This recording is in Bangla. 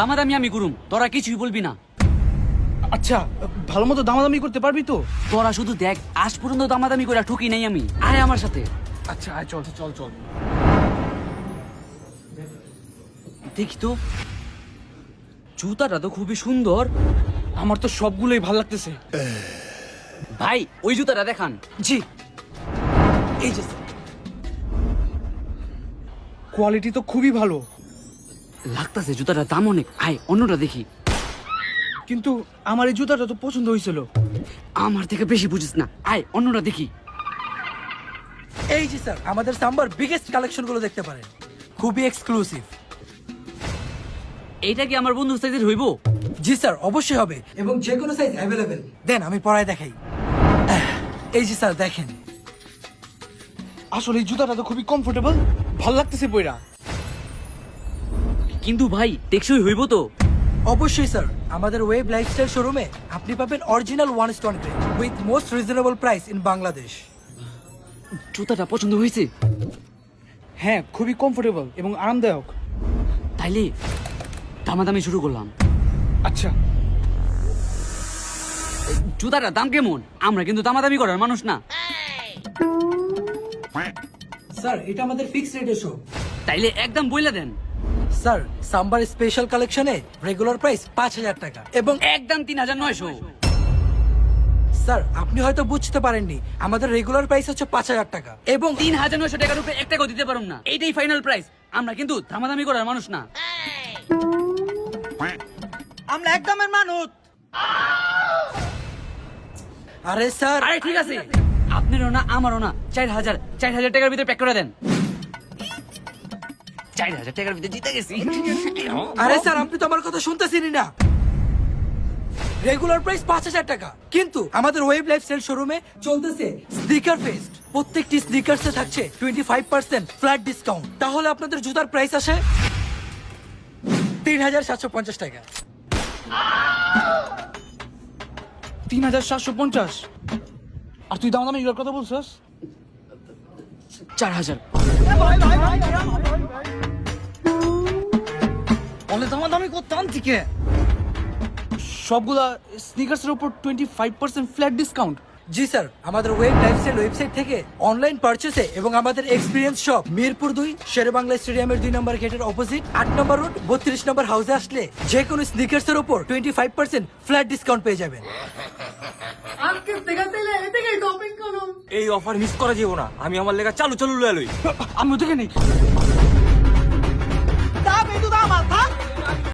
দামাদামি আমি করুম, তোরা কিছুই বলবি না। আচ্ছা, ভালো মতো দামাদামি করতে পারবি তো? তোরা শুধু দেখ, আজ পর্যন্ত দামাদামি করে ঠকি নাই আমি। আয় আমার সাথে। আচ্ছা আয়, চল চল চল। দেখি তো, জুতাটা তো খুবই সুন্দর। আমার তো সবগুলোই ভালো লাগতেছে। ভাই ওই জুতাটা দেখান। জি, এই যে কোয়ালিটি তো খুবই ভালো, লাগতাছে জুতাটার দাম অনেক। আয় অন্যটা দেখি। কিন্তু আমার এই জুতাটা তো পছন্দ হয়েছিল। আমার থেকে বেশি বুঝিস না, আয় অন্যটা দেখি। এই যে স্যার, আমাদের সাম্বার বিগেস্ট কালেকশন গুলো দেখতে পারেন, খুবই এক্সক্লুসিভ। এইটা কি আমার বন্ধুর সাইজের হইব? জি স্যার, অবশ্যই হবে, এবং যে কোনো সাইজ অ্যাভেলেবেল। দেন আমি পরায় দেখাই। এই যে স্যার দেখেন। আসলে এই জুতাটা তো খুবই কমফোর্টেবল, ভালো লাগতেছে পয়রা। কিন্তু ভাই টেকসই হইব তো? অবশ্যই স্যার, আমাদের ওয়েব লাইফস্টাইল শোরুমে আপনি পাবেন original one stone grade with most reasonable price in Bangladesh. জুতাটা পছন্দ হয়েছে? হ্যাঁ, খুবই কমফোর্টেবল এবং আরামদায়ক। তাইলে দামাদামি শুরু করলাম। আচ্ছা, জুতাটার দাম কেমন? আমরা কিন্তু দামাদামি করার মানুষ না। স্যার এটা আমাদের ফিক্সড রেটের শো। তাইলে একদম বইলা দেন। স্যার সাম্বার স্পেশাল কালেকশনে রেগুলার প্রাইস 5,000 টাকা, এবং একদম 3,900। স্যার আপনি হয়তো বুঝতে পারেননি, আমাদের রেগুলার প্রাইস হচ্ছে 5,000 টাকা, এবং 3,900 টাকার উপরে এক টাকাও দিতে পারুম না। এইটাই ফাইনাল প্রাইস। আমরা কিন্তু দামাদামি করার মানুষ না। আমরা একদমের মানুষ। আরে স্যার, আরে ঠিক আছে, আপনারও না আমারও না। 4,000 টাকার ভিতরে প্যাক করে দেন। 4,000 টাকার ভিতরে জিতে গেছি। আরে স্যার আপনি তো আমার কথা শুনতেছেনই না। রেগুলার প্রাইস 5,000 টাকা, কিন্তু আমাদের ওয়েব লাইফস্টাইল শোরুমে চলতেছে স্নিকার ফেস্ট। প্রত্যেকটি স্নিকার্সে থাকছে 25% ফ্ল্যাট ডিসকাউন্ট। তাহলে আপনাদের জুতার প্রাইস আসে 3,750 টাকা। 3,750? আর তুই দামাদামি এগুলোর কথা বলছিস? 4,000। অনেক দামাদামি করতাম থেকে। সবগুলা স্নিকার্সের উপর 25% ফ্ল্যাট ডিসকাউন্ট। জি স্যার, আমাদের ওয়েব লাইফস্টাইল ওয়েবসাইট থেকে অনলাইন পারচেসে এবং আমাদের এক্সপিরিয়েন্স শপ মিরপুর 2 শেরেবাংলা স্টেডিয়ামের 2 নম্বর গেটের অপোজিট 8 নম্বর রোড 32 নম্বর হাউসে আসলে যে কোনো স্নিকার্সের উপর 25% ফ্ল্যাট ডিসকাউন্ট পেয়ে যাবেন। এই অফার মিস করা যাবো না। আমি আমার লেগা চালু লয়ে লই। আমি ওদেরকে নেই।